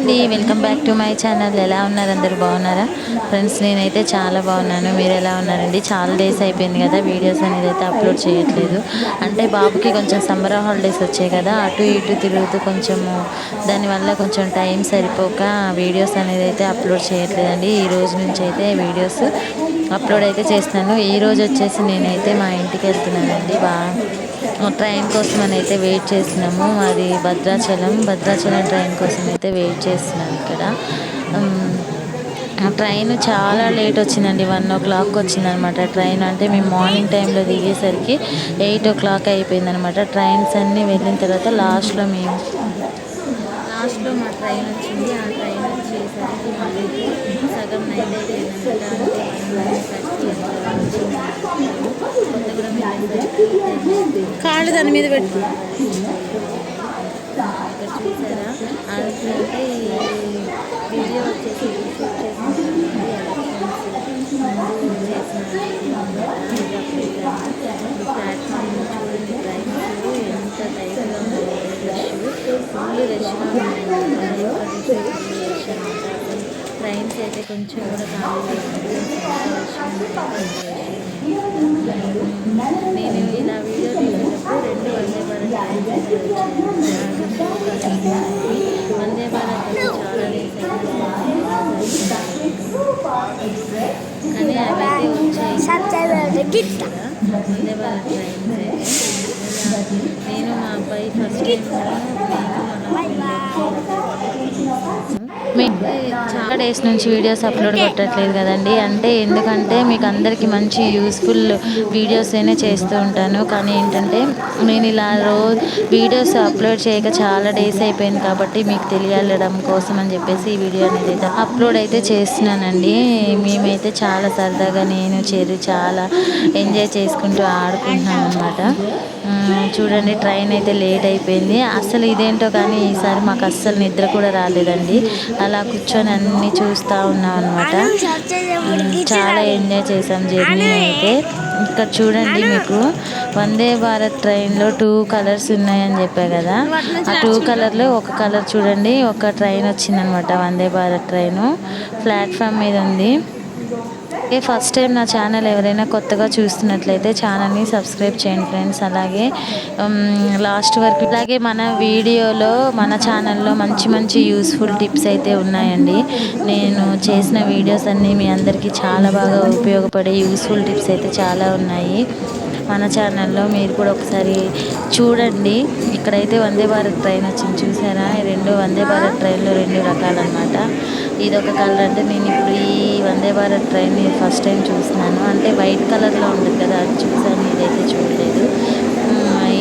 అండి, welcome back to my channel. ఎలా ఉన్నారు? అందరు బాగున్నారా ఫ్రెండ్స్? నేనైతే చాలా బాగున్నాను. మీరు ఎలా ఉన్నారండి? చాలా డేస్ అయిపోయింది కదా వీడియోస్ అనేది అయితే అప్లోడ్ చేయట్లేదు. అంటే బాబుకి కొంచెం సమ్మర్ హాలిడేస్ వచ్చాయి కదా, అటు ఇటు తిరుగుతూ కొంచెము దానివల్ల కొంచెం టైం సరిపోక వీడియోస్ అనేది అయితే అప్లోడ్ చేయట్లేదండి. ఈ రోజు నుంచి అయితే వీడియోస్ అప్లోడ్ అయితే చేస్తున్నాను. ఈ రోజు వచ్చేసి నేనైతే మా ఇంటికి వెళ్తున్నానండి. ట్రైన్ కోసం అని అయితే వెయిట్ చేస్తున్నాము. అది భద్రాచలం ట్రైన్ కోసం అయితే వెయిట్ చేస్తున్నాను ఇక్కడ. ట్రైన్ చాలా లేట్ వచ్చిందండి. 1 o'clock వచ్చిందనమాట ట్రైన్. అంటే మేము మార్నింగ్ టైంలో దిగేసరికి 8 o'clock అయిపోయిందనమాట. ట్రైన్స్ అన్నీ వెళ్ళిన తర్వాత లాస్ట్లో మా ట్రైన్ వచ్చింది. ఆ ట్రైన్ వచ్చేసరికి మాకైతే సగం నైట్ అయిపోయిందనమాట. కొత్తగూడెం వెళ్ళేసరికి కాళ్ళు దాని మీద పెట్టి ఇక్కడ చూసారా అంటే వీడియో వచ్చేసి షూట్ చేసిన ప్లాట్ఫామ్ చూడండి. ట్రైన్స్ ఎంత టైట్గా ఉంది, ఫుల్ రష్గా ఉంది. ట్రైన్స్ అయితే కొంచెం కూడా ఖాళీ నేను ఇలా వీడియో తీసేటప్పుడు 2 వందే భారత్ ట్రైన్స్ వందే భారత్ చాలా డేస్ కానీ అవైతే వచ్చాయి వందే భారత్ ట్రైన్స్ అయితే. నేను మా అబ్బాయి ఫస్ట్ చాలా డేస్ నుంచి వీడియోస్ అప్లోడ్ కొట్టట్లేదు కదండి. ఎందుకంటే మీకు అందరికీ మంచి యూస్ఫుల్ వీడియోస్ అయినా చేస్తూ ఉంటాను. కానీ ఏంటంటే నేను ఇలా వీడియోస్ అప్లోడ్ చేయక చాలా డేస్ అయిపోయింది కాబట్టి మీకు తెలియడం కోసం అని చెప్పేసి ఈ వీడియో అనేది అయితే అప్లోడ్ అయితే చేస్తున్నానండి. మేమైతే చాలా సరదాగా నేను చెర్రి చాలా ఎంజాయ్ చేసుకుంటూ ఆడుకుంటున్నాం అనమాట. చూడండి, ట్రైన్ అయితే లేట్ అయిపోయింది. అసలు ఇదేంటో కానీ ఈసారి మాకు అస్సలు నిద్ర కూడా రాలేదండి. అలా కూర్చొని అన్నీ చూస్తూ ఉన్నాం అనమాట. చాలా ఎంజాయ్ చేసాం జర్నీ అయితే. ఇక్కడ చూడండి, మీకు వందే భారత్ ట్రైన్లో 2 కలర్స్ ఉన్నాయని చెప్పా కదా. ఆ 2 కలర్లో ఒక కలర్ చూడండి, ఒక ట్రైన్ వచ్చిందనమాట. వందే భారత్ ట్రైను ప్లాట్ఫామ్ మీద ఉంది. ఫస్ట్ టైం నా ఛానల్ ఎవరైనా కొత్తగా చూస్తున్నట్లయితే ఛానల్ని సబ్స్క్రైబ్ చేయండి ఫ్రెండ్స్. అలాగే లాస్ట్ వరకు అలాగే మన ఛానల్లో మంచి యూస్ఫుల్ టిప్స్ అయితే ఉన్నాయండి. నేను చేసిన వీడియోస్ అన్నీ మీ అందరికీ చాలా బాగా ఉపయోగపడే యూస్ఫుల్ టిప్స్ అయితే చాలా ఉన్నాయి మన ఛానల్లో. మీరు కూడా ఒకసారి చూడండి. ఇక్కడైతే వందే భారత్ ట్రైన్ వచ్చింది చూసారా. ఈ 2 వందే భారత్ ట్రైన్లో 2 రకాలన్నమాట. ఇదొక కలర్. అంటే నేను ఇప్పుడు ఈ వందే భారత్ ట్రైన్ని ఫస్ట్ టైం చూస్తున్నాను. అంటే వైట్ కలర్లో ఉంటుంది కదా, అది చూసాను. ఇదైతే చూడలేదు.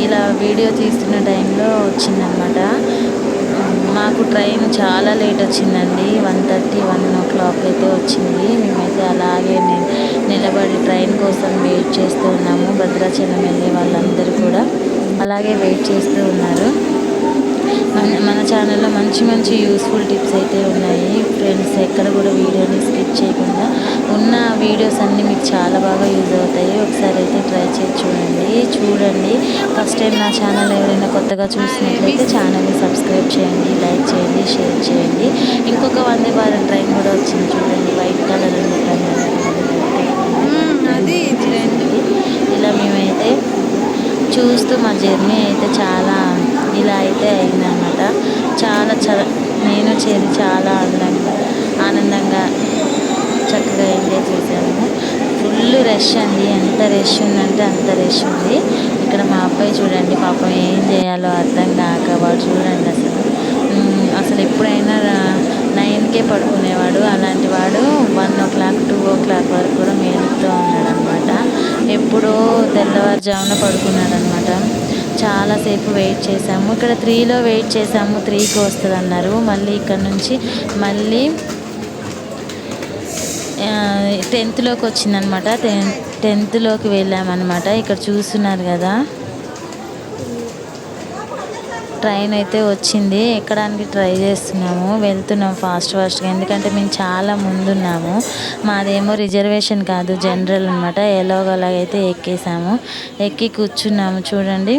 ఇలా వీడియో తీస్తున్న టైంలో వచ్చిందనమాట. మాకు ట్రైన్ చాలా లేట్ వచ్చిందండి. 1:30, 1 o'clock అయితే వచ్చింది. మేమైతే అలాగే నిలబడి ట్రైన్ కోసం వెయిట్ చేస్తూ ఉన్నాము. భద్రాచలం వెళ్ళే వాళ్ళందరూ కూడా అలాగే వెయిట్ చేస్తూ ఉన్నారు. మన ఛానల్లో మంచి యూస్ఫుల్ టిప్స్ అయితే ఉన్నాయి ఫ్రెండ్స్. ఎక్కడ కూడా వీడియోని స్కిప్ చేయకుండా ఉన్న వీడియోస్ అన్నీ మీకు చాలా బాగా యూజ్ అవుతాయి. ఒకసారి అయితే ట్రై చేసి చూడండి. ఫస్ట్ టైం నా ఛానల్ ఎవరైనా కొత్తగా చూసినట్లయితే ఛానల్ని సబ్స్క్రైబ్ చేయండి, లైక్ చేయండి, షేర్ చేయండి. ఇంకొక వందే భారత్ ట్రైన్ కూడా వచ్చింది చూడండి, వైట్ కలర్ అది. ఇలా మేమైతే చూస్తూ మా జర్నీ అయితే చాలా ఇలా అయితే అయిందనమాట. నేను చాలా ఆనందంగా చక్కగా ఎంజాయ్ చేశాను. ఫుల్ రష్ అండి. ఎంత రష్ ఉందంటే అంత రష్ ఉంది. ఇక్కడ మా అబ్బాయి చూడండి, పాపం ఏం చేయాలో అర్థం కాక వాడు చూడండి అసలు ఎప్పుడైనా 9కే పడుకునేవాడు. అలాంటి వాడు 1 o'clock, 2 o'clock వరకు కూడా మేలుతూ ఉన్నాడు అనమాట. ఎప్పుడో తెల్లవారుజామున పడుకున్నాడు అనమాట. చాలాసేపు వెయిట్ చేసాము. ఇక్కడ 3లో వెయిట్ చేసాము, 3కి వస్తుంది అన్నారు. మళ్ళీ ఇక్కడ నుంచి మళ్ళీ 10th వచ్చిందనమాట. 10th వెళ్ళామన్నమాట. ఇక్కడ చూస్తున్నారు కదా, ట్రైన్ అయితే వచ్చింది. ఎక్కడానికి ట్రై చేస్తున్నాము, వెళ్తున్నాం ఫాస్ట్గా. ఎందుకంటే మేము చాలా ముందున్నాము. మాదేమో రిజర్వేషన్ కాదు, జనరల్ అనమాట. ఎలాగైతే ఎక్కేసాము, ఎక్కి కూర్చున్నాము. చూడండి,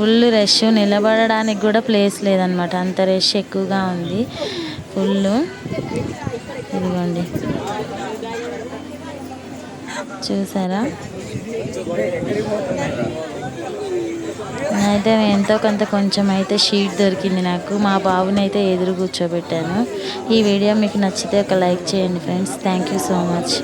ఫుల్ రష్, నిలబడడానికి కూడా ప్లేస్ లేదనమాట, అంత రష్ ఎక్కువగా ఉంది ఫుల్. ఇదిగోండి చూసారా, అయితే ఎంతో కొంత కొంచెం అయితే షీట్ దొరికింది నాకు. మా బాబుని అయితే ఎదురు కూర్చోబెట్టాను. ఈ వీడియో మీకు నచ్చితే ఒక లైక్ చేయండి friends. Thank you so much.